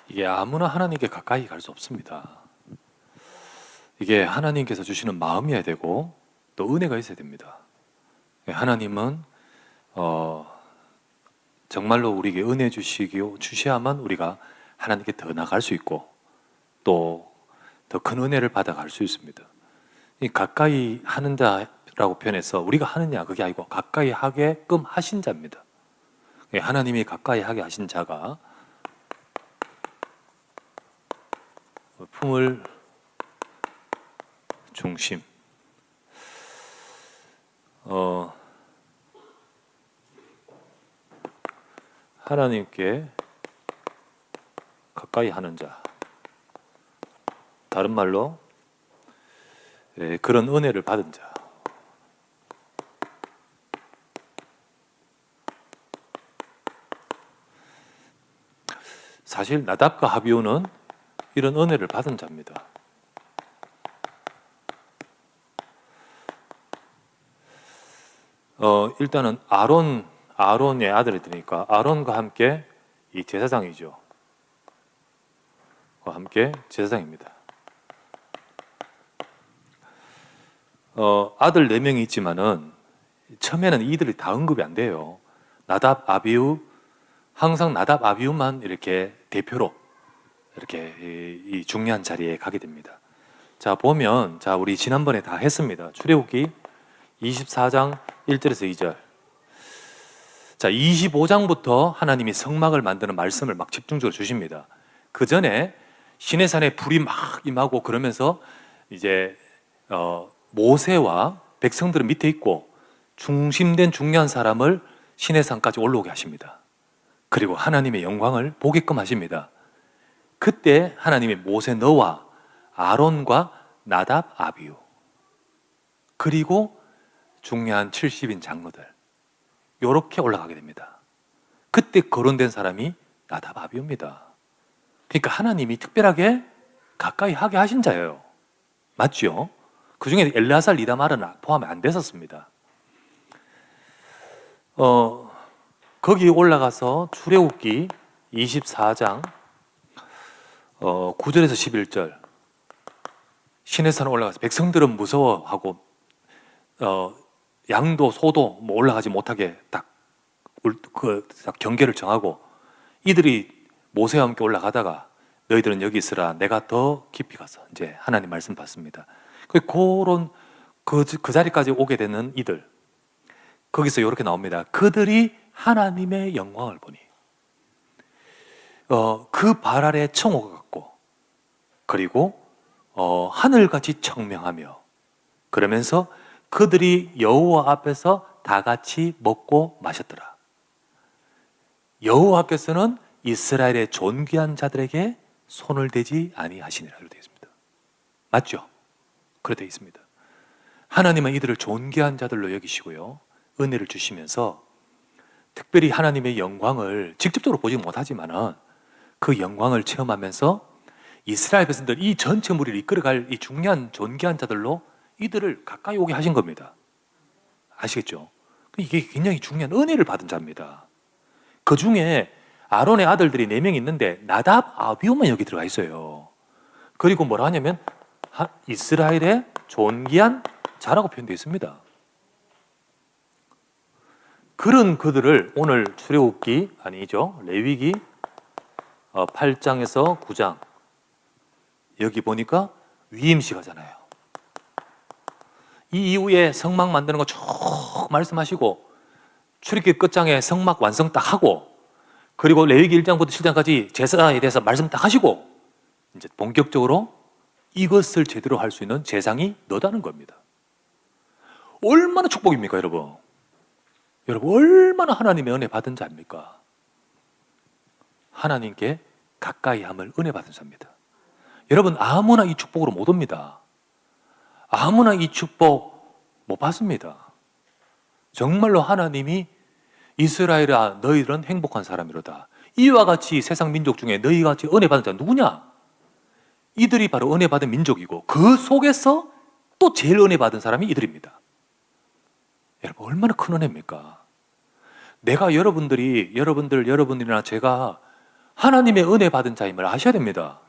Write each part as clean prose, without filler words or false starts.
이게 아무나 하나님께 가까이 갈 수 없습니다. 이게 하나님께서 주시는 마음이어야 되고 또 은혜가 있어야 됩니다. 하나님은 정말로 우리에게 은혜 주셔야만 우리가 하나님께 더 나갈 수 있고 또 더 큰 은혜를 받아갈 수 있습니다. 이 가까이 하는다라고 표현해서 우리가 하느냐 그게 아니고 가까이 하게끔 하신 자입니다. 하나님이 가까이 하게 하신 자가 품을 중심 하나님께 가까이 하는 자, 다른 말로 그런 은혜를 받은 자. 사실 나답과 아비후는 이런 은혜를 받은 자입니다. 일단은 아론의 아들이니까 아론과 함께 이 제사장이죠. 함께 제사장입니다. 아들 4명이 있지만은 처음에는 이들이 다 언급이 안 돼요. 나답, 아비후, 항상 나답, 아비후만 이렇게 대표로 이렇게 이 중요한 자리에 가게 됩니다. 자, 보면 우리 지난번에 다 했습니다. 출애굽기 24장 1절에서 2절. 자, 25장부터 하나님이 성막을 만드는 말씀을 막 집중적으로 주십니다. 그 전에 시내산에 불이 막 임하고 그러면서 이제 모세와 백성들은 밑에 있고 중심된 중요한 사람을 시내산까지 올라오게 하십니다. 그리고 하나님의 영광을 보게끔 하십니다. 그때 하나님이 모세 너와 아론과 나답, 아비후 그리고 중요한 70인 장로들 이렇게 올라가게 됩니다. 그때 거론된 사람이 나답, 아비후입니다. 그러니까 하나님이 특별하게 가까이 하게 하신 자예요. 맞죠? 그 중에 엘르아살, 이다말은 포함이 안 됐었습니다. 거기 올라가서 출애굽기 24장 9절에서 11절 시내산 올라가서 백성들은 무서워하고 양도 소도 올라가지 못하게 딱 경계를 정하고 이들이 모세와 함께 올라가다가 너희들은 여기 있으라 내가 더 깊이 가서 이제 하나님 말씀 받습니다. 그런 그 자리까지 오게 되는 이들 거기서 이렇게 나옵니다. 그들이 하나님의 영광을 보니 그 발 아래 청호가 같고 그리고 하늘같이 청명하며 그러면서 그들이 여호와 앞에서 다 같이 먹고 마셨더라. 여호와께서는 이스라엘의 존귀한 자들에게 손을 대지 아니하시니라 이렇게 되어 있습니다. 맞죠? 그렇게 되어 있습니다. 하나님은 이들을 존귀한 자들로 여기시고요 은혜를 주시면서 특별히 하나님의 영광을 직접적으로 보지 못하지만은 그 영광을 체험하면서 이스라엘 백성들 이 전체 무리를 이끌어갈 이 중요한 존귀한 자들로 이들을 가까이 오게 하신 겁니다. 아시겠죠? 이게 굉장히 중요한 은혜를 받은 자입니다. 그 중에 아론의 아들들이 4명 있는데 나답, 아비후만 여기 들어가 있어요. 그리고 뭐라 하냐면 이스라엘의 존귀한 자라고 표현되어 있습니다. 그런 그들을 오늘 출애굽기 아니죠 레위기 8장에서 9장 여기 보니까 위임식 하잖아요. 이 이후에 성막 만드는 거 쭉 말씀하시고 출애굽기 끝장에 성막 완성 딱 하고 그리고 레위기 1장부터 7장까지 제사에 대해서 말씀 딱 하시고 이제 본격적으로 이것을 제대로 할 수 있는 제사장이 너다는 겁니다. 얼마나 축복입니까, 여러분? 여러분 얼마나 하나님의 은혜 받은 자입니까? 하나님께 가까이 함을 은혜 받은 자입니다. 여러분 아무나 이 축복으로 못 옵니다. 아무나 이 축복 못 받습니다. 정말로 하나님이 이스라엘아 너희들은 행복한 사람이로다. 이와 같이 세상 민족 중에 너희가 같이 은혜 받은 자 누구냐? 이들이 바로 은혜 받은 민족이고 그 속에서 또 제일 은혜 받은 사람이 이들입니다. 여러분 얼마나 큰 은혜입니까? 내가 여러분들이나 제가 하나님의 은혜 받은 자임을 아셔야 됩니다.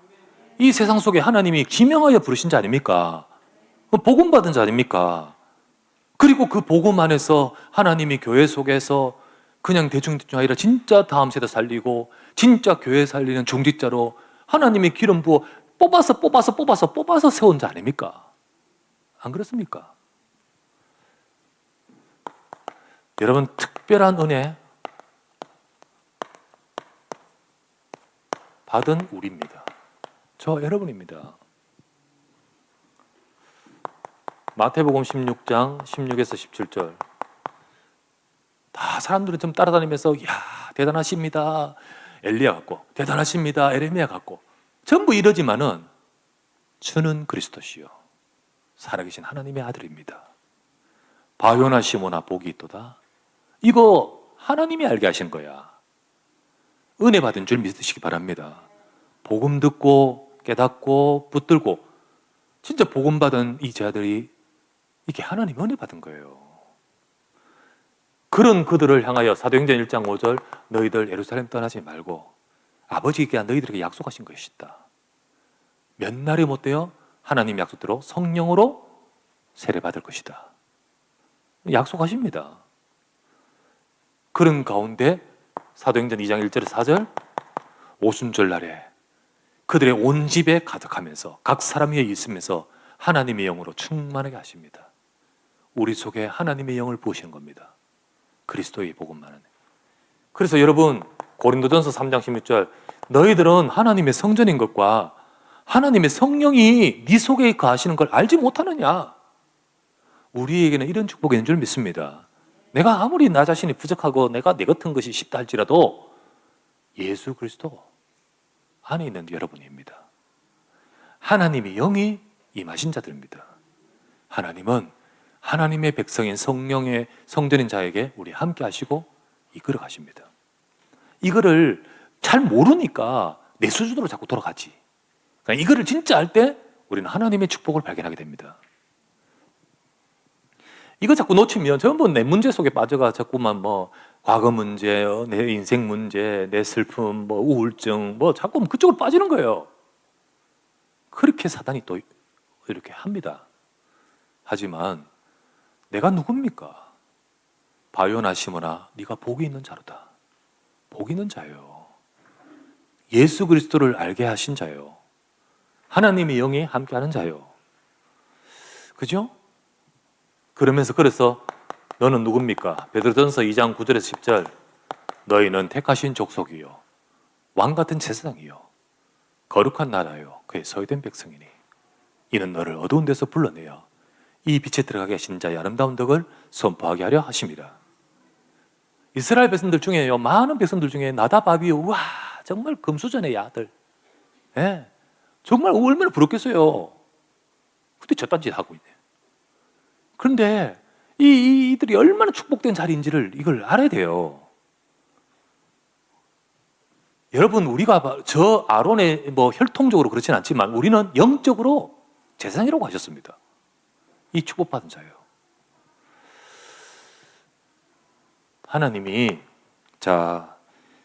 이 세상 속에 하나님이 지명하여 부르신 자 아닙니까? 복음 받은 자 아닙니까? 그리고 그 복음 안에서 하나님이 교회 속에서 그냥 대충 아니라 진짜 다음 세대 살리고 진짜 교회 살리는 중직자로 하나님이 기름 부어 뽑아서 세운 자 아닙니까? 안 그렇습니까? 여러분, 특별한 은혜 받은 우리입니다. 저 여러분입니다. 마태복음 16장 16에서 17절. 다 사람들은 좀 따라다니면서 대단하십니다. 엘리야 같고 대단하십니다. 에레미야 같고 전부 이러지만은 주는 그리스도시요 살아계신 하나님의 아들입니다. 바요나 시모나 복이 있도다. 이거 하나님이 알게 하신 거야. 은혜 받은 줄 믿으시기 바랍니다. 복음 듣고 깨닫고 붙들고 진짜 복음 받은 이 제자들이 이게 하나님 은혜 받은 거예요. 그런 그들을 향하여 사도행전 1장 5절 너희들 예루살렘 떠나지 말고 아버지가 너희들에게 약속하신 것이다. 몇 날이 못되어 하나님 약속대로 성령으로 세례받을 것이다. 약속하십니다. 그런 가운데 사도행전 2장 1절 4절 오순절 날에 그들의 온 집에 가득하면서 각 사람 위에 있으면서 하나님의 영으로 충만하게 하십니다. 우리 속에 하나님의 영을 부으시는 겁니다. 그리스도의 복음만은. 그래서 여러분 고린도전서 3장 16절 너희들은 하나님의 성전인 것과 하나님의 성령이 네 속에 거하시는 걸 알지 못하느냐. 우리에게는 이런 축복이 있는 줄 믿습니다. 내가 아무리 나 자신이 부족하고 내가 내 같은 것이 쉽다 할지라도 예수 그리스도 안에 있는 여러분입니다. 하나님의 영이 임하신 자들입니다. 하나님은 하나님의 백성인 성령의 성전인 자에게 우리 함께 하시고 이끌어 가십니다. 이거를 잘 모르니까 내 수준으로 자꾸 돌아가지. 그러니까 이거를 진짜 알 때 우리는 하나님의 축복을 발견하게 됩니다. 이거 자꾸 놓치면 전부 내 문제 속에 빠져가 자꾸만 과거 문제, 내 인생 문제, 내 슬픔, 우울증, 자꾸 그쪽으로 빠지는 거예요. 그렇게 사단이 또 이렇게 합니다. 하지만 내가 누굽니까? 바요나 시모나 네가 복이 있는 자로다. 복이 있는 자예요. 예수 그리스도를 알게 하신 자예요. 하나님의 영이 함께하는 자예요. 그죠? 그래서 너는 누굽니까? 베드로전서 2장 9절에서 10절 너희는 택하신 족속이요 왕같은 제사장이요 거룩한 나라요 그의 소유된 백성이니 이는 너를 어두운 데서 불러내어 이 빛에 들어가게 하신 자의 아름다운 덕을 선포하게 하려 하심이라. 이스라엘 백성들 중에요 많은 백성들 중에 나답 아비요 와 정말 금수저네 아들. 정말 얼마나 부럽겠어요. 근데 저딴 짓 하고 있네. 그런데 이들이 얼마나 축복된 자리인지를 이걸 알아야 돼요. 여러분 우리가 저 아론의 혈통적으로 그렇진 않지만 우리는 영적으로 제사장이라고 하셨습니다. 이 축복받은 자예요. 하나님이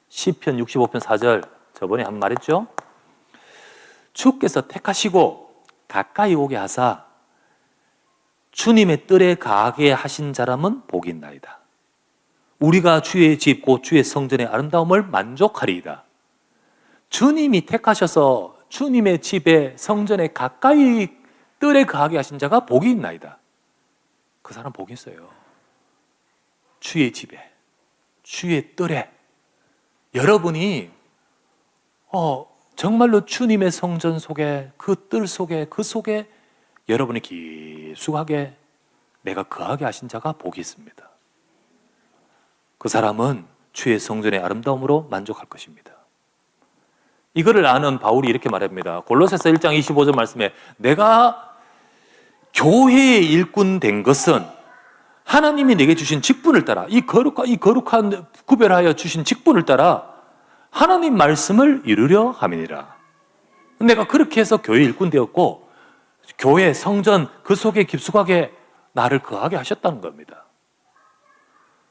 시편 65편 4절 저번에 한 번 말했죠. 주께서 택하시고 가까이 오게 하사 주님의 뜰에 가게 하신 사람은 복이 있나이다. 우리가 주의 집 곧 주의 성전의 아름다움을 만족하리이다. 주님이 택하셔서 주님의 집에 성전에 가까이 뜰에 가게 하신 자가 복이 있나이다. 그 사람 복이 있어요. 주의 집에 주의 뜰에 여러분이 정말로 주님의 성전 속에 그 뜰 속에 그 속에 여러분이 깊숙하게 내가 거하게 하신 자가 복이 있습니다. 그 사람은 주의 성전의 아름다움으로 만족할 것입니다. 이거를 아는 바울이 이렇게 말합니다. 골로새서 1장 25절 말씀에 내가 교회의 일꾼 된 것은 하나님이 내게 주신 직분을 따라 이 거룩한 구별하여 주신 직분을 따라 하나님 말씀을 이루려 함이니라. 내가 그렇게 해서 교회 일꾼 되었고 교회 성전 그 속에 깊숙하게 나를 거하게 하셨다는 겁니다.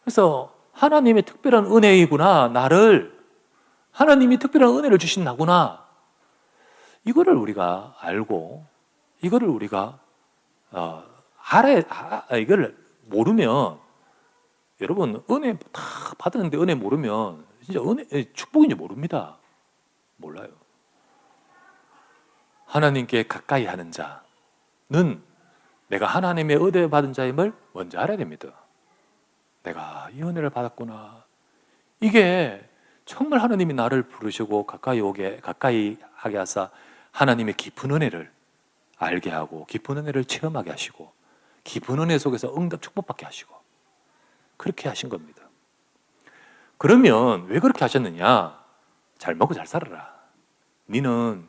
그래서 하나님의 특별한 은혜이구나. 나를 하나님이 특별한 은혜를 주신다구나. 이거를 우리가 알고, 이거를 우리가 이거를 모르면, 여러분 은혜 다 받았는데 은혜 모르면 진짜 축복인지 모릅니다. 몰라요. 하나님께 가까이 하는 자는 내가 하나님의 은혜 받은 자임을 먼저 알아야 됩니다. 내가 이 은혜를 받았구나. 이게 정말 하나님이 나를 부르시고 가까이 하게 하사 하나님의 깊은 은혜를 알게 하고 깊은 은혜를 체험하게 하시고 깊은 은혜 속에서 응답 축복받게 하시고 그렇게 하신 겁니다. 그러면 왜 그렇게 하셨느냐? 잘 먹고 잘 살아라. 니는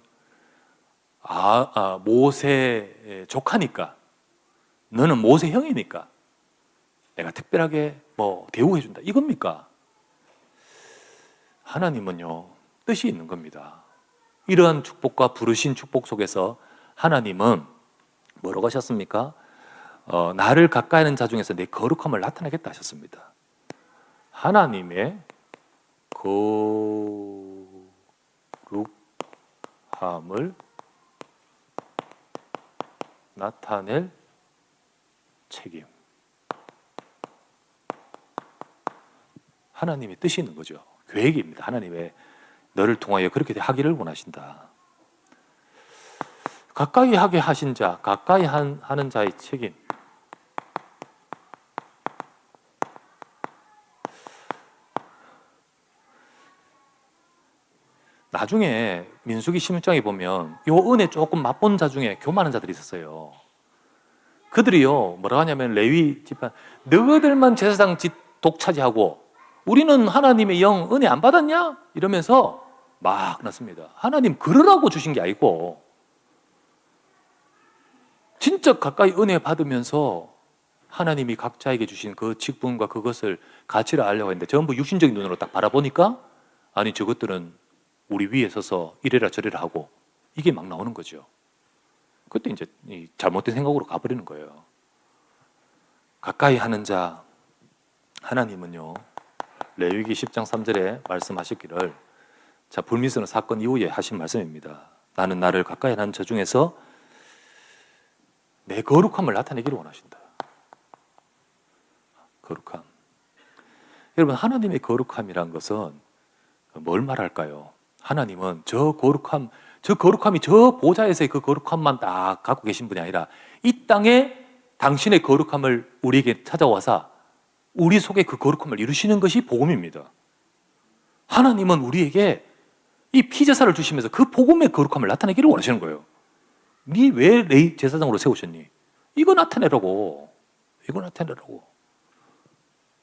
모세 조카니까, 너는 모세 형이니까 내가 특별하게 대우해준다, 이겁니까? 하나님은요, 뜻이 있는 겁니다. 이러한 축복과 부르신 축복 속에서 하나님은 뭐라고 하셨습니까? 나를 가까이 하는 자 중에서 내 거룩함을 나타내겠다 하셨습니다. 하나님의 거룩함을 나타낼 책임. 하나님의 뜻이 있는 거죠. 계획입니다. 하나님의 너를 통하여 그렇게 하기를 원하신다. 가까이 하게 하신 자, 가까이 하는 자의 책임. 나중에 민수기 16장에 보면 요 은혜 조금 맛본 자 중에 교만한 자들이 있었어요. 그들이요, 뭐라 하냐면 레위 집안, 너희들만 제사장 독차지하고 우리는 하나님의 영 은혜 안 받았냐? 이러면서 막 났습니다. 하나님 그러라고 주신 게 아니고 진짜 가까이 은혜 받으면서 하나님이 각자에게 주신 그 직분과 그것을 가치를 알려고 했는데 전부 육신적인 눈으로 딱 바라보니까 아니 저것들은 우리 위에 서서 이래라 저래라 하고 이게 막 나오는 거죠. 그때 이제 잘못된 생각으로 가버리는 거예요. 가까이 하는 자, 하나님은요, 레위기 10장 3절에 말씀하셨기를, 자, 불미스러운 사건 이후에 하신 말씀입니다. 나는 나를 가까이 하는 자 중에서 내 거룩함을 나타내기를 원하신다. 거룩함. 여러분, 하나님의 거룩함이란 것은 뭘 말할까요? 하나님은 저 거룩함이 저 보좌에서의 그 거룩함만 딱 갖고 계신 분이 아니라 이 땅에 당신의 거룩함을 우리에게 찾아와서 우리 속에 그 거룩함을 이루시는 것이 복음입니다. 하나님은 우리에게 이 피제사를 주시면서 그 복음의 거룩함을 나타내기를 원하시는 거예요. 니 왜 내 제사장으로 세우셨니? 이거 나타내라고.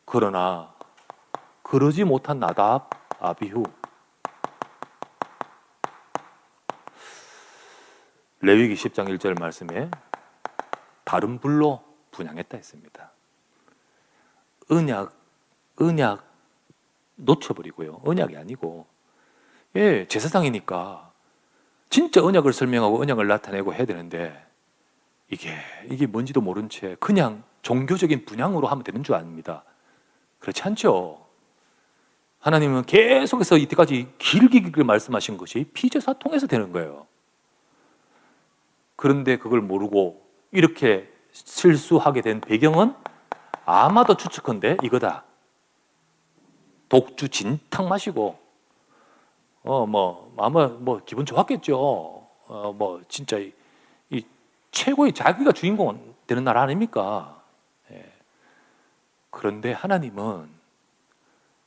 그러나 그러지 못한 나답, 아비후, 레위기 10장 1절 말씀에 다른 불로 분향했다 했습니다. 언약 놓쳐버리고요. 언약이 아니고, 제사장이니까 진짜 언약을 설명하고 언약을 나타내고 해야 되는데 이게 뭔지도 모른 채 그냥 종교적인 분향으로 하면 되는 줄 압니다. 그렇지 않죠. 하나님은 계속해서 이때까지 길게 말씀하신 것이 피제사 통해서 되는 거예요. 그런데 그걸 모르고 이렇게 실수하게 된 배경은 아마도 추측컨대 독주 진탕 마시고 아마 기분 좋았겠죠. 진짜 이 최고의 자기가 주인공 되는 나라 아닙니까? 예. 그런데 하나님은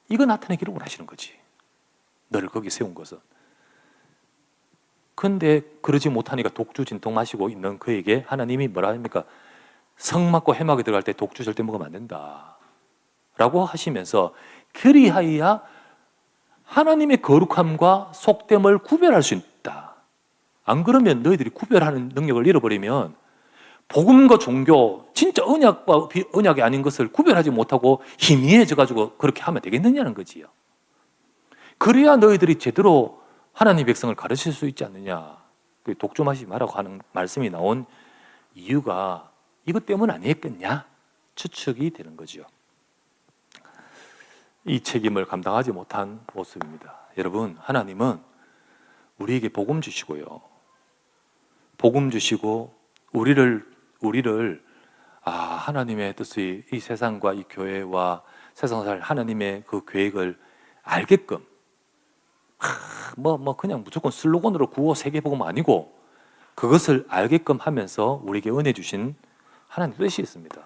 이거 나타내기를 원하시는 거지. 너를 거기 세운 것은. 근데 그러지 못하니까 독주 진통 마시고 있는 그에게 하나님이 뭐라 합니까? 성 맞고 해막에 들어갈 때 독주 절대 먹으면 안 된다 라고 하시면서 그리하여야 하나님의 거룩함과 속됨을 구별할 수 있다. 안 그러면 너희들이 구별하는 능력을 잃어버리면 복음과 종교, 진짜 언약과 언약이 아닌 것을 구별하지 못하고 희미해져 가지고 그렇게 하면 되겠느냐는 거지요. 그래야 너희들이 제대로 하나님의 백성을 가르칠 수 있지 않느냐. 독주 마시지 말라고 하는 말씀이 나온 이유가 이것 때문 아니겠냐 추측이 되는 거죠. 이 책임을 감당하지 못한 모습입니다. 여러분, 하나님은 우리에게 복음 주시고요. 복음 주시고 우리를 하나님의 뜻이 이 세상과 이 교회와 세상을 살 하나님의 그 계획을 알게끔 그냥 무조건 슬로건으로 구호 세계복음 아니고 그것을 알게끔 하면서 우리에게 은혜 주신 하나님 뜻이 있습니다.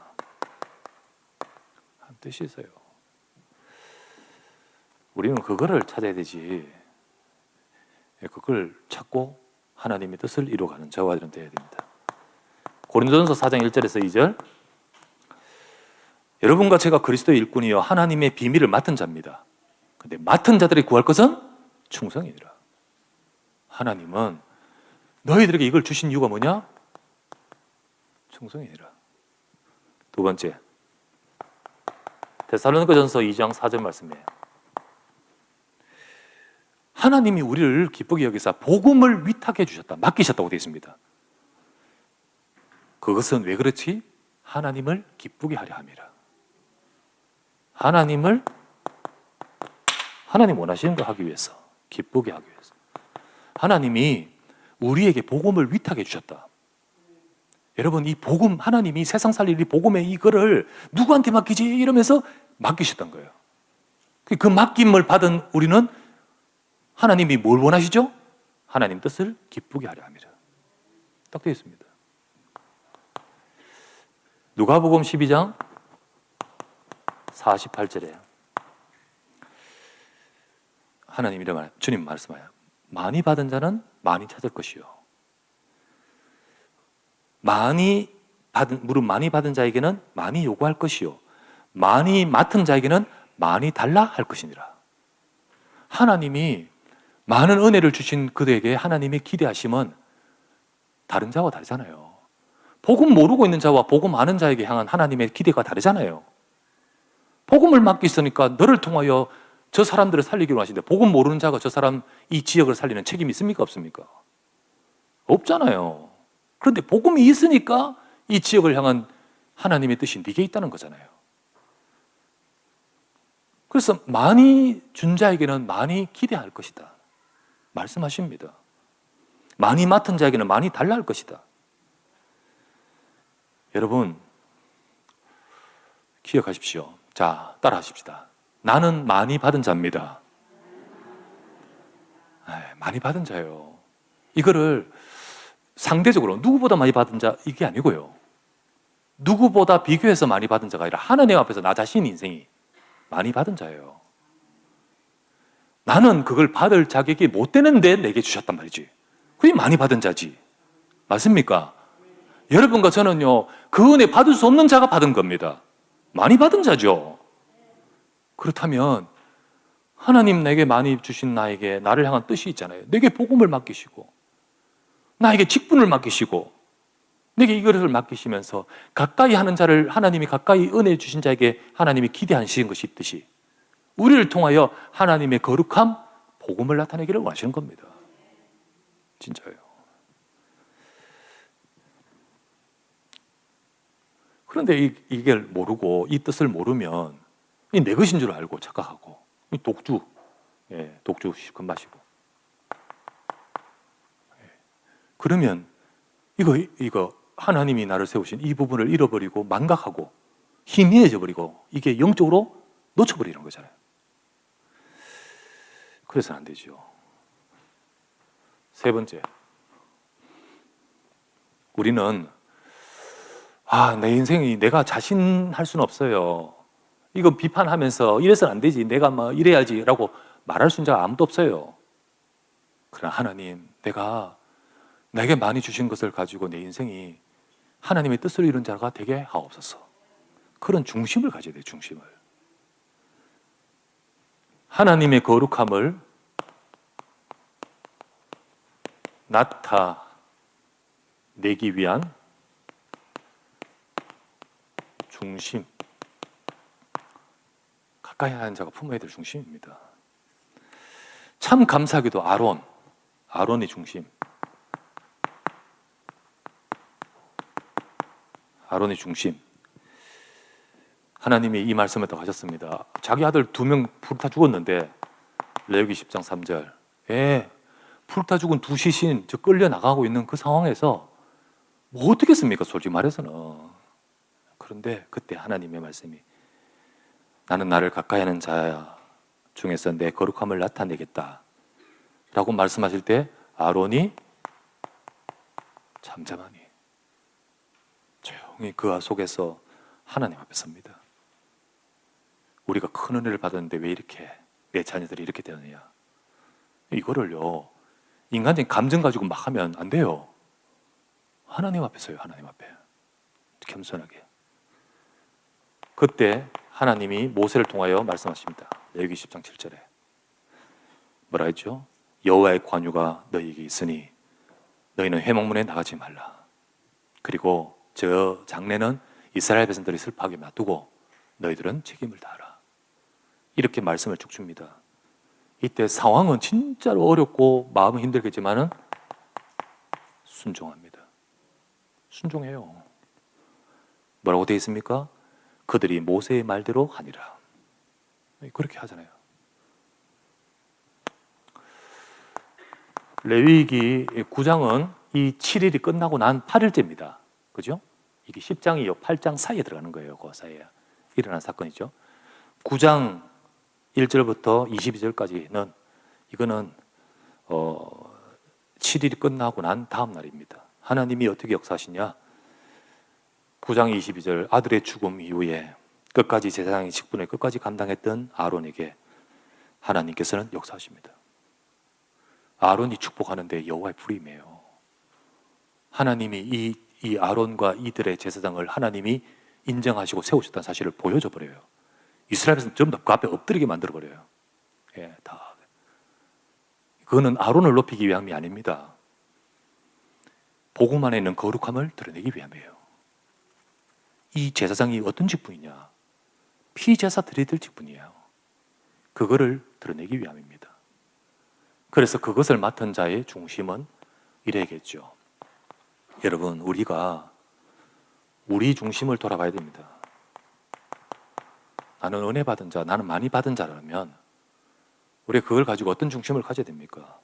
뜻이 있어요. 우리는 그거를 찾아야 되지. 그걸 찾고 하나님의 뜻을 이루어가는 저와 여러분 되어야 됩니다. 고린도전서 4장 1절에서 2절. 여러분과 제가 그리스도의 일꾼이요 하나님의 비밀을 맡은 자입니다. 근데 맡은 자들이 구할 것은 충성이니라. 하나님은 너희들에게 이걸 주신 이유가 뭐냐? 충성이니라. 두 번째, 데살로니가전서 2장 4절 말씀이에요. 하나님이 우리를 기쁘게 여기사 복음을 위탁해 주셨다, 맡기셨다고 되어 있습니다. 그것은 왜 그렇지? 하나님을 기쁘게 하려 함이라. 하나님 원하시는 거 하기 위해서, 기쁘게 하기 위해서. 하나님이 우리에게 복음을 위탁해 주셨다. 여러분, 이 복음, 하나님이 세상 살릴 이 복음의 이거를 누구한테 맡기지? 이러면서 맡기셨던 거예요. 그 맡김을 받은 우리는 하나님이 뭘 원하시죠? 하나님 뜻을 기쁘게 하려 합니다. 딱 되어 있습니다. 누가복음 12장 48절에 하나님 이런 말, 주님 말씀하여 많이 받은 자는 많이 찾을 것이요 무릇 많이 받은 자에게는 많이 요구할 것이요 많이 맡은 자에게는 많이 달라 할 것이니라. 하나님이 많은 은혜를 주신 그들에게 하나님의 기대하심은 다른 자와 다르잖아요. 복음 모르고 있는 자와 복음 아는 자에게 향한 하나님의 기대가 다르잖아요. 복음을 맡기시니까 너를 통하여 저 사람들을 살리기로 하시는데 복음 모르는 자가 저 사람 이 지역을 살리는 책임이 있습니까? 없습니까? 없잖아요. 그런데 복음이 있으니까 이 지역을 향한 하나님의 뜻이 네게 있다는 거잖아요. 그래서 많이 준 자에게는 많이 기대할 것이다 말씀하십니다. 많이 맡은 자에게는 많이 달라 할 것이다. 여러분 기억하십시오. 자, 따라 하십시다. 나는 많이 받은 자입니다. 많이 받은 자예요. 이거를 상대적으로 누구보다 많이 받은 자 이게 아니고요. 누구보다 비교해서 많이 받은 자가 아니라 하나님 앞에서 나 자신 인생이 많이 받은 자예요. 나는 그걸 받을 자격이 못 되는데 내게 주셨단 말이지. 그게 많이 받은 자지. 맞습니까? 여러분과 저는요, 그 은혜 받을 수 없는 자가 받은 겁니다. 많이 받은 자죠. 그렇다면 하나님 내게 많이 주신 나에게 나를 향한 뜻이 있잖아요. 내게 복음을 맡기시고 나에게 직분을 맡기시고 내게 이것을 맡기시면서 가까이 하는 자를 하나님이 가까이 은혜 주신 자에게 하나님이 기대하시는 것이 있듯이 우리를 통하여 하나님의 거룩함, 복음을 나타내기를 원하시는 겁니다. 진짜예요. 그런데 이걸 모르고 이 뜻을 모르면 내 것인 줄 알고 착각하고 독주 실컷 마시고 그러면 이거 하나님이 나를 세우신 이 부분을 잃어버리고 망각하고 희미해져 버리고 이게 영적으로 놓쳐버리는 거잖아요. 그래서는 안 되죠. 세 번째, 우리는 내 인생이 내가 자신할 수는 없어요. 이거 비판하면서 이래서는 안 되지, 내가 이래야지 라고 말할 수 있는 자가 아무도 없어요. 그러나 하나님, 내게 많이 주신 것을 가지고 내 인생이 하나님의 뜻을 이룬 자가 되게 하옵소서. 그런 중심을 가져야 돼요. 중심을. 하나님의 거룩함을 나타내기 위한 중심, 가까이 하는 자가 품어야 될 중심입니다. 참 감사하게도 아론의 중심, 하나님이 이 말씀을 또 하셨습니다. 자기 아들 2명 불타 죽었는데, 레위기 10장 3절, 불타 죽은 2시신 저 끌려 나가고 있는 그 상황에서 뭐 어떻겠습니까? 솔직히 말해서는. 그런데 그때 하나님의 말씀이, 나는 나를 가까이 하는 자 중에서 내 거룩함을 나타내겠다 라고 말씀하실 때 아론이 잠잠하니 조용히 그 속에서 하나님 앞에 섭니다. 우리가 큰 은혜를 받았는데 왜 이렇게 내 자녀들이 이렇게 되느냐. 이거를요, 인간적인 감정 가지고 막 하면 안 돼요. 하나님 앞에 서요. 하나님 앞에 겸손하게. 그때 하나님이 모세를 통하여 말씀하십니다. 레위기 10장 7절에 뭐라 했죠? 여호와의 관유가 너희에게 있으니 너희는 회막문에 나가지 말라. 그리고 저 장래는 이스라엘 백성들이 슬퍼하게 놔두고 너희들은 책임을 다하라. 이렇게 말씀을 쭉 줍니다. 이때 상황은 진짜로 어렵고 마음은 힘들겠지만은 순종합니다. 순종해요. 뭐라고 되어 있습니까? 그들이 모세의 말대로 하니라. 그렇게 하잖아요. 레위기 9장은 이 7일이 끝나고 난 8일째입니다. 그죠? 이게 10장이요 8장 사이에 들어가는 거예요. 그 사이에 일어난 사건이죠. 9장 1절부터 22절까지는 이거는 7일이 끝나고 난 다음 날입니다. 하나님이 어떻게 역사하시냐? 9장 22절, 아들의 죽음 이후에 끝까지 제사장의 직분을 끝까지 감당했던 아론에게 하나님께서는 역사하십니다. 아론이 축복하는데 여호와의 불이 임해요. 하나님이 이 아론과 이들의 제사장을 하나님이 인정하시고 세우셨다는 사실을 보여줘 버려요. 이스라엘에서는 전부 다 그 앞에 엎드리게 만들어 버려요. 다. 그거는 아론을 높이기 위함이 아닙니다. 복음 안에 있는 거룩함을 드러내기 위함이에요. 이 제사장이 어떤 직분이냐? 피제사 드려야 될 직분이에요. 그거를 드러내기 위함입니다. 그래서 그것을 맡은 자의 중심은 이래야겠죠. 여러분, 우리가 우리 중심을 돌아봐야 됩니다. 나는 은혜 받은 자, 나는 많이 받은 자라면 우리가 그걸 가지고 어떤 중심을 가져야 됩니까?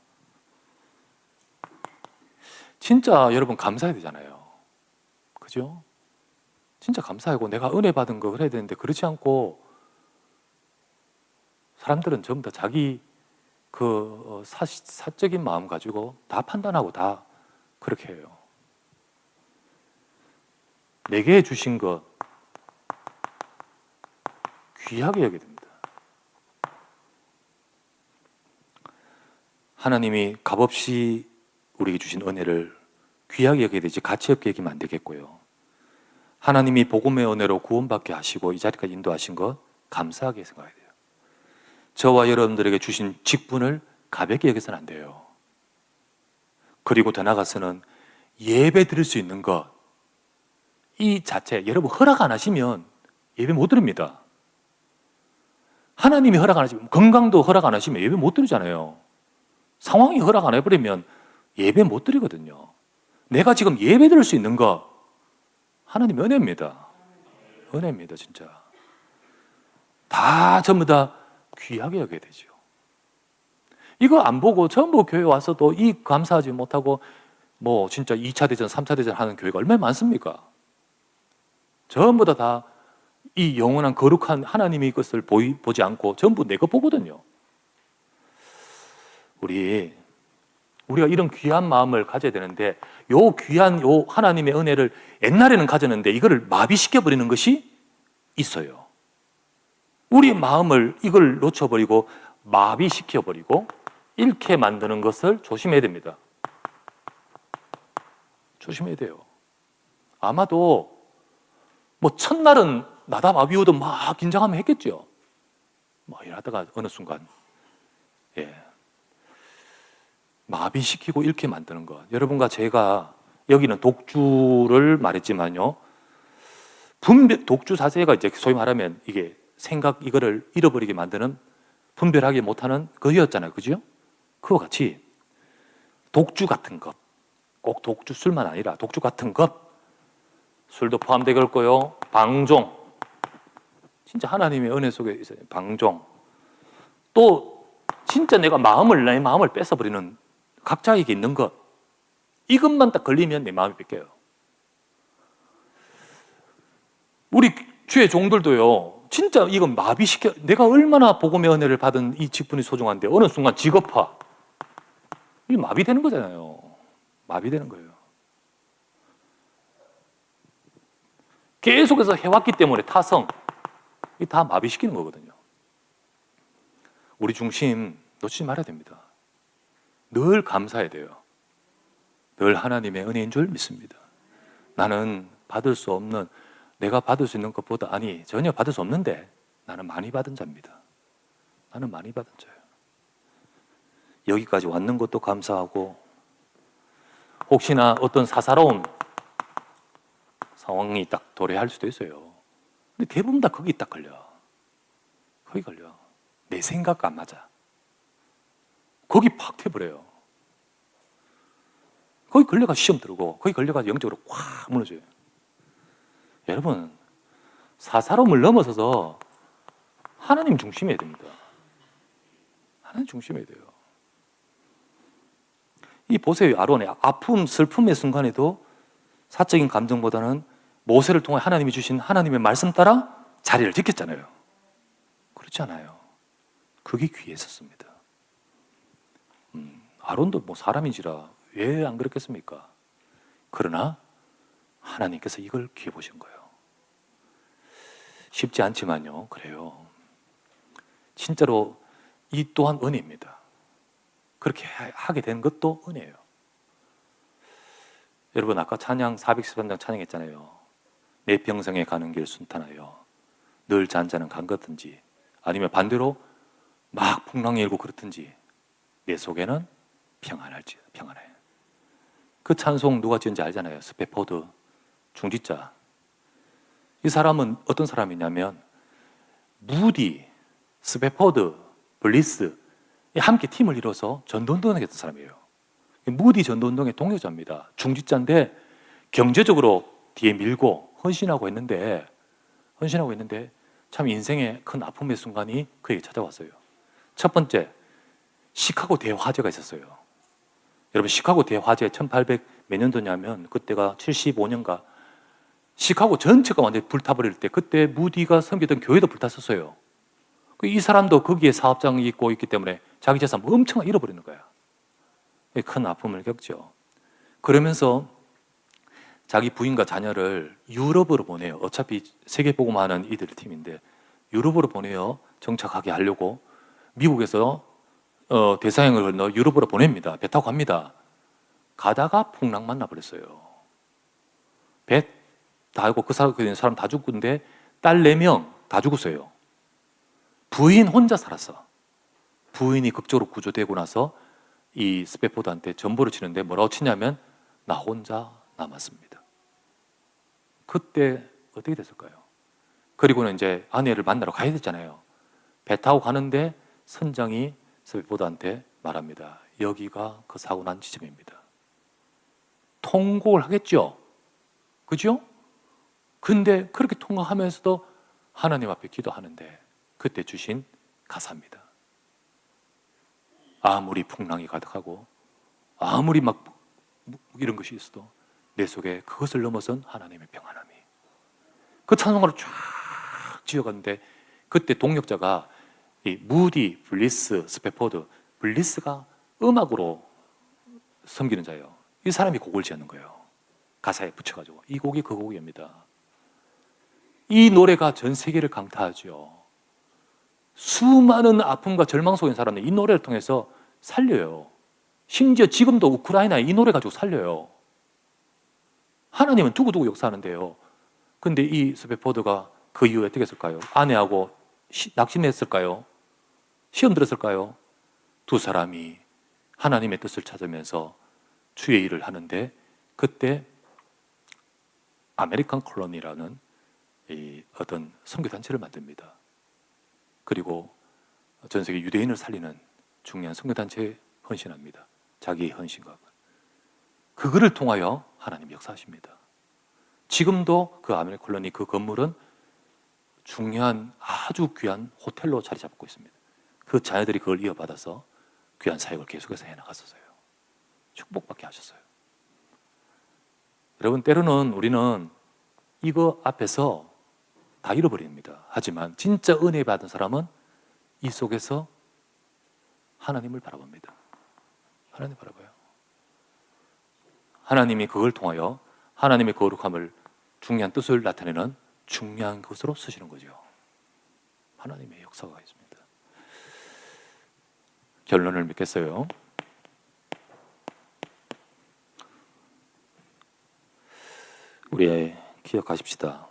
진짜 여러분 감사해야 되잖아요. 그죠? 진짜 감사하고 내가 은혜 받은 거 그래야 되는데 그렇지 않고 사람들은 전부 다 자기 그 사적인 마음 가지고 다 판단하고 다 그렇게 해요. 내게 주신 것 귀하게 여겨야 됩니다. 하나님이 값없이 우리에게 주신 은혜를 귀하게 여겨야 되지 가치 없게 여기면 안 되겠고요. 하나님이 복음의 은혜로 구원받게 하시고 이 자리까지 인도하신 것 감사하게 생각해야 돼요. 저와 여러분들에게 주신 직분을 가볍게 여겨서는 안 돼요. 그리고 더 나아가서는 예배 드릴 수 있는 것, 이 자체, 여러분 허락 안 하시면 예배 못 드립니다. 하나님이 허락 안 하시면, 건강도 허락 안 하시면 예배 못 드리잖아요. 상황이 허락 안 해버리면 예배 못 드리거든요. 내가 지금 예배 드릴 수 있는 것, 하나님 은혜입니다. 은혜입니다, 진짜. 다 전부 다 귀하게 여겨야 되죠. 이거 안 보고 전부 교회 와서도 이 감사하지 못하고 뭐 진짜 2차 대전, 3차 대전 하는 교회가 얼마나 많습니까? 전부 다 이 영원한 거룩한 하나님의 것을 보지 않고 전부 내 것 보거든요. 우리가 이런 귀한 마음을 가져야 되는데 요 귀한 요 하나님의 은혜를 옛날에는 가졌는데 이거를 마비시켜 버리는 것이 있어요. 우리의 마음을 이걸 놓쳐버리고 마비시켜 버리고 잃게 만드는 것을 조심해야 됩니다. 조심해야 돼요. 아마도 뭐 첫날은 나답 아비후도 막 긴장하면 했겠죠. 뭐 이러다가 어느 순간 마비시키고 잃게 만드는 것. 여러분과 제가 여기는 독주를 말했지만요. 독주 자세가 이제 소위 말하면 이게 생각 이거를 잃어버리게 만드는 분별하게 못하는 그였잖아요. 그죠? 그와 같이 독주 같은 것, 꼭 독주 술만 아니라 독주 같은 것, 술도 포함되겠고요. 방종, 진짜 하나님의 은혜 속에 있어요. 방종. 또 진짜 내 마음을 뺏어버리는 각자에게 있는 것. 이것만 딱 걸리면 내 마음이 뺏겨요. 우리 주의 종들도요, 진짜 이건 내가 얼마나 복음의 은혜를 받은 이 직분이 소중한데, 어느 순간 직업화. 이게 마비되는 거잖아요. 마비되는 거예요. 계속해서 해왔기 때문에 타성. 이게 다 마비시키는 거거든요. 우리 중심 놓치지 말아야 됩니다. 늘 감사해야 돼요. 늘 하나님의 은혜인 줄 믿습니다. 나는 받을 수 없는, 내가 받을 수 있는 것보다, 전혀 받을 수 없는데 나는 많이 받은 자입니다. 나는 많이 받은 자예요. 여기까지 왔는 것도 감사하고, 혹시나 어떤 사사로운 상황이 딱 도래할 수도 있어요. 근데 대부분 다 거기 딱 걸려. 거기 걸려. 내 생각과 안 맞아. 거기 팍 튀어버려요. 거기 걸려가 시험 들고, 거기 걸려가 영적으로 확 무너져요. 여러분, 사사로움을 넘어서서 하나님 중심이어야 됩니다. 하나님 중심이어야 돼요. 이 보세요. 아론의 아픔, 슬픔의 순간에도 사적인 감정보다는 모세를 통해 하나님이 주신 하나님의 말씀 따라 자리를 지켰잖아요. 그렇지 않아요. 그게 귀했었습니다. 아론도 뭐 사람인지라 왜 안 그랬겠습니까? 그러나 하나님께서 이걸 귀해 보신 거예요. 쉽지 않지만요. 그래요. 진짜로 이 또한 은혜입니다. 그렇게 하게 된 것도 은혜예요. 여러분, 아까 찬양 413장 찬양했잖아요. 내 평생에 가는 길 순탄하여 늘 잔잔한 강 같든지, 아니면 반대로 막 풍랑이 일고 그렇든지 내 속에는 평안할지. 평안해. 그 찬송 누가 지은지 알잖아요. 스페포드, 중지자. 이 사람은 어떤 사람이냐면 무디, 스페포드, 블리스 함께 팀을 이뤄서 전도운동을 했던 사람이에요. 무디 전도운동의 동역자입니다. 중지자인데 경제적으로 뒤에 밀고 헌신하고 있는데 참 인생의 큰 아픔의 순간이 그에게 찾아왔어요. 첫 번째, 시카고 대화재가 있었어요. 여러분, 시카고 대화재 1800 몇 년도냐면 그때가 75년가 시카고 전체가 완전히 불타버릴 때, 그때 무디가 섬기던 교회도 불탔었어요. 이 사람도 거기에 사업장이 있고 있기 때문에 자기 재산 엄청 잃어버리는 거야. 큰 아픔을 겪죠. 그러면서 자기 부인과 자녀를 유럽으로 보내요. 어차피 세계복음하는 이들 팀인데 유럽으로 보내요. 정착하게 하려고. 미국에서 대서양을 건너 유럽으로 보냅니다. 배 타고 갑니다. 가다가 풍랑 만나버렸어요. 배 타고 그 사람 다 죽는데 딸 4명 다 죽었어요. 부인 혼자 살았어. 부인이 극적으로 구조되고 나서 이 스페포드한테 전보를 치는데 뭐라고 치냐면 나 혼자 남았습니다. 그때 어떻게 됐을까요? 그리고는 이제 아내를 만나러 가야 됐잖아요. 배 타고 가는데 선장이 스페포드한테 말합니다. 여기가 그 사고 난 지점입니다. 통곡을 하겠죠? 그죠? 근데 그렇게 통곡하면서도 하나님 앞에 기도하는데 그때 주신 가사입니다. 아무리 풍랑이 가득하고 아무리 막 이런 것이 있어도 내 속에 그것을 넘어선 하나님의 평안함이. 그 찬송가를 쫙 지어갔는데 그때 동역자가 이 무디, 블리스, 스페포드, 블리스가 음악으로 섬기는 자예요. 이 사람이 곡을 지었는 거예요. 가사에 붙여가지고. 이 곡이 그 곡입니다. 이 노래가 전 세계를 강타하죠. 수많은 아픔과 절망 속에 있는 사람들 이 노래를 통해서 살려요. 심지어 지금도 우크라이나에 이 노래 가지고 살려요. 하나님은 두고두고 역사하는데요. 근데 이 스페포드가 그 이후에 어떻게 했을까요? 아내하고 낙심했을까요? 시험 들었을까요? 두 사람이 하나님의 뜻을 찾으면서 주의 일을 하는데 그때 아메리칸 콜로니라는 이 어떤 선교단체를 만듭니다. 그리고 전 세계 유대인을 살리는 중요한 선교단체에 헌신합니다. 자기의 헌신과 그거를 통하여 하나님 역사하십니다. 지금도 그 아메리칸 콜로니 그 건물은 중요한 아주 귀한 호텔로 자리 잡고 있습니다. 그 자녀들이 그걸 이어받아서 귀한 사역을 계속해서 해나갔었어요. 축복받게 하셨어요. 여러분, 때로는 우리는 이거 앞에서 다 잃어버립니다. 하지만 진짜 은혜 받은 사람은 이 속에서 하나님을 바라봅니다. 하나님 바라봐요. 하나님이 그걸 통하여 하나님의 거룩함을, 중요한 뜻을 나타내는 중요한 것으로 쓰시는 거죠. 하나님의 역사가 있습니다. 결론을 맺겠어요. 우리 기억하십시다.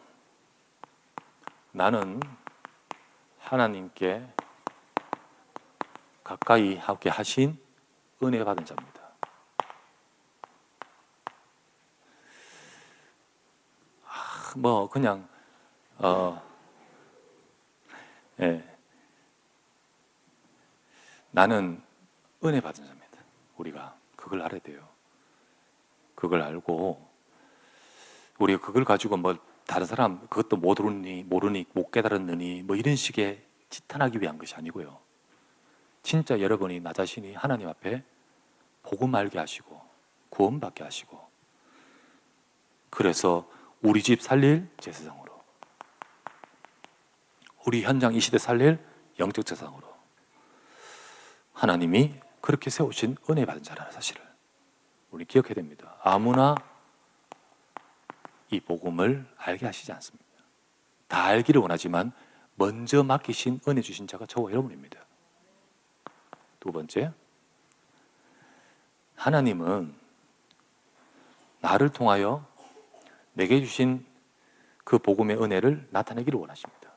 나는 하나님께 가까이 하게 하신 은혜 받은 자입니다. 그냥 나는 은혜 받은 자입니다. 우리가 그걸 알아야 돼요. 그걸 알고 우리가 그걸 가지고 다른 사람 그것도 모르니 못 깨달았느니 이런 식의 지탄하기 위한 것이 아니고요. 진짜 여러분이 나 자신이 하나님 앞에 복음 알게 하시고 구원받게 하시고, 그래서 우리 집 살릴 제사장으로, 우리 현장 이 시대 살릴 영적 제사장으로 하나님이 그렇게 세우신 은혜 받은 자라는 사실을 우리 기억해야 됩니다. 아무나 이 복음을 알게 하시지 않습니다. 다 알기를 원하지만 먼저 맡기신 은혜 주신 자가 저와 여러분입니다. 두 번째, 하나님은 나를 통하여 내게 주신 그 복음의 은혜를 나타내기를 원하십니다.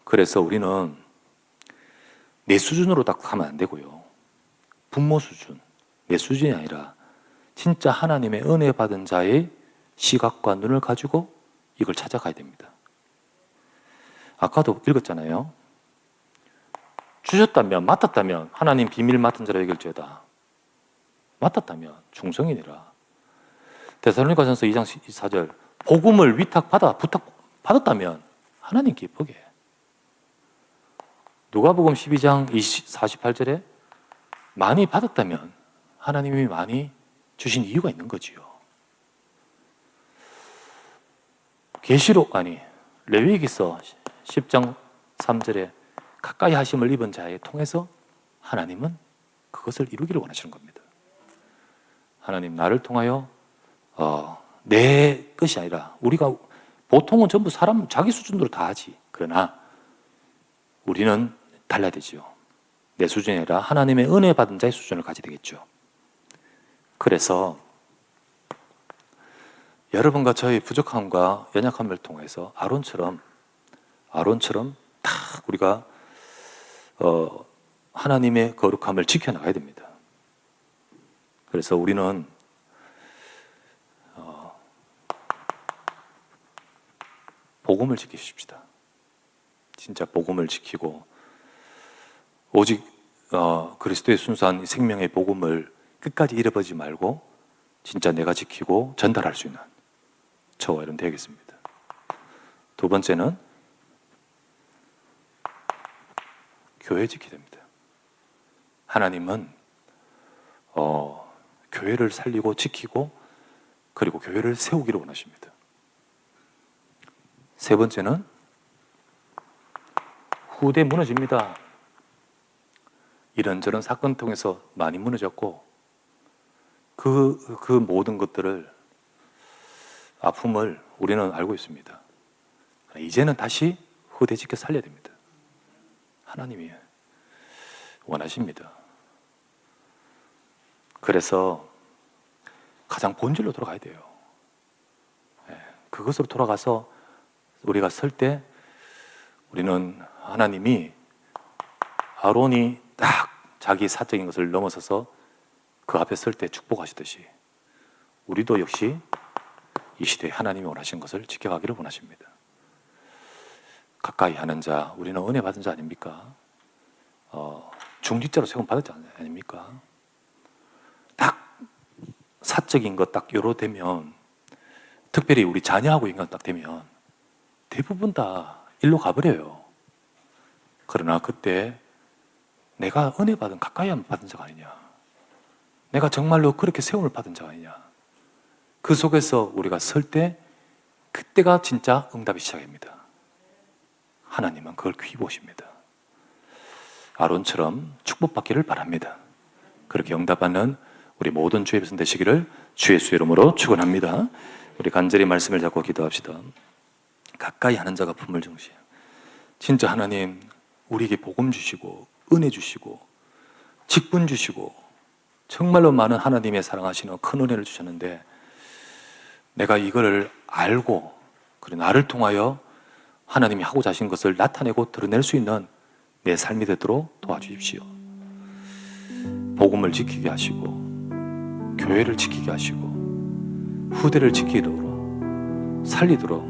그래서 우리는 내 수준으로 딱 하면 안 되고요. 부모 수준, 내 수준이 아니라 진짜 하나님의 은혜 받은 자의 시각과 눈을 가지고 이걸 찾아가야 됩니다. 아까도 읽었잖아요. 주셨다면, 맡았다면 하나님 비밀 맡은 자로 여길지어다. 맡았다면 충성이니라. 데살로니가전서 2장 4절, 복음을 부탁받았다면 하나님 기쁘게. 누가복음 12장 48절에 많이 받았다면 하나님이 많이 주신 이유가 있는 거지요. 레위기서 10장 3절에 가까이 하심을 입은 자에 통해서 하나님은 그것을 이루기를 원하시는 겁니다. 하나님, 나를 통하여 내 것이 아니라, 우리가 보통은 전부 사람 자기 수준으로 다 하지. 그러나 우리는 달라야 되죠. 내 수준이 아니라 하나님의 은혜 받은 자의 수준을 가지게 되겠죠. 그래서 여러분과 저의 부족함과 연약함을 통해서 아론처럼 딱 우리가 하나님의 거룩함을 지켜나가야 됩니다. 그래서 우리는 복음을 지키십시다. 진짜 복음을 지키고 오직 그리스도의 순수한 생명의 복음을 끝까지 잃어버리지 말고 진짜 내가 지키고 전달할 수 있는 저와 여러분 되겠습니다. 두 번째는 교회 지켜야 됩니다. 하나님은 교회를 살리고 지키고 그리고 교회를 세우기를 원하십니다. 세 번째는 후대 무너집니다. 이런저런 사건 통해서 많이 무너졌고 그 모든 것들을, 아픔을 우리는 알고 있습니다. 이제는 다시 후대 지켜 살려야 됩니다. 하나님이 원하십니다. 그래서 가장 본질로 돌아가야 돼요. 그것으로 돌아가서 우리가 설 때 우리는 하나님이 아론이 딱 자기 사적인 것을 넘어서서 그 앞에 설 때 축복하시듯이 우리도 역시 이 시대에 하나님이 원하신 것을 지켜가기를 원하십니다. 가까이 하는 자, 우리는 은혜 받은 자 아닙니까? 중직자로 세움 받은 자 아닙니까? 딱 사적인 것 딱 요로 되면, 특별히 우리 자녀하고 인간 딱 되면 대부분 다 일로 가버려요. 그러나 그때 내가 은혜 받은, 가까이 하면 받은 자가 아니냐, 내가 정말로 그렇게 세움을 받은 자가 아니냐, 그 속에서 우리가 설 때 그때가 진짜 응답이 시작입니다. 하나님은 그걸 귀히 보십니다. 아론처럼 축복받기를 바랍니다. 그렇게 응답받는 우리 모든 주의 백성 되시기를 주의 수 이름으로 축원합니다. 우리 간절히 말씀을 잡고 기도합시다. 가까이 하는 자가 품을 정신. 진짜 하나님 우리에게 복음 주시고 은혜 주시고 직분 주시고 정말로 많은 하나님의 사랑하시는 큰 은혜를 주셨는데, 내가 이거를 알고 그리고 나를 통하여 하나님이 하고자 하신 것을 나타내고 드러낼 수 있는 내 삶이 되도록 도와주십시오. 복음을 지키게 하시고 교회를 지키게 하시고 후대를 지키도록 살리도록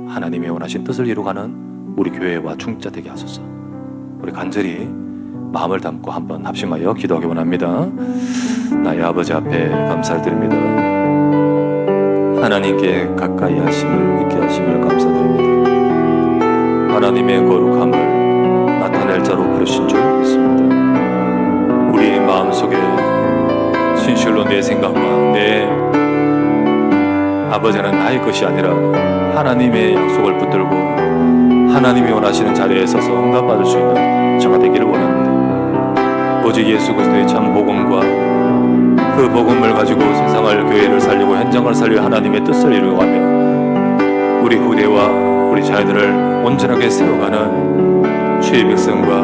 하나님의 원하신 뜻을 이루가는 우리 교회와 중자 되게 하소서. 우리 간절히 마음을 담고 한번 합심하여 기도하기 원합니다. 나의 아버지 앞에 감사를 드립니다. 하나님께 가까이 하심을, 있게 하심을 감사드립니다. 하나님의 거룩함을 나타낼 자로 부르신 줄 믿습니다. 우리 마음속에 진실로 내 생각과 내 아버지는 나의 것이 아니라 하나님의 약속을 붙들고 하나님이 원하시는 자리에 서서 응답받을 수 있는 저가 되기를 원합니다. 오직 예수 그리스도의 참 복음과 그 복음을 가지고 세상을, 교회를 살리고 현장을 살려 하나님의 뜻을 이루어가며 우리 후대와 우리 자녀들을 온전하게 세워가는 주의 백성과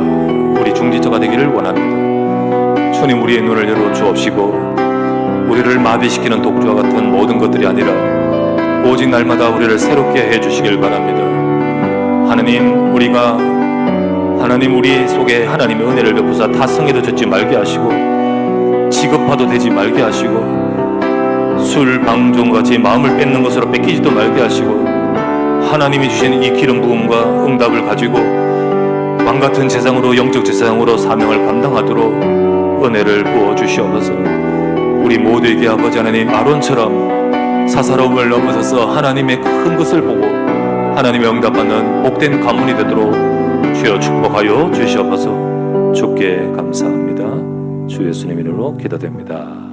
우리 중지자가 되기를 원합니다. 주님, 우리의 눈을 열어 주옵시고 우리를 마비시키는 독주와 같은 모든 것들이 아니라 오직 날마다 우리를 새롭게 해주시길 바랍니다. 하나님, 우리 속에 하나님의 은혜를 베푸사 타성에도 젖지 말게 하시고 지급화도 되지 말게 하시고 술, 방종같이 마음을 뺏는 것으로 뺏기지도 말게 하시고 하나님이 주신 이 기름 부음과 응답을 가지고 왕같은 제사장으로, 영적 제사장으로 사명을 감당하도록 은혜를 부어주시옵소서. 우리 모두에게 아버지 하나님, 아론처럼 사사로움을 넘어서서 하나님의 큰 것을 보고 하나님의 응답받는 복된 가문이 되도록 주여 축복하여 주시옵소서. 주께 감사합니다. 주 예수님 이름으로 기도됩니다.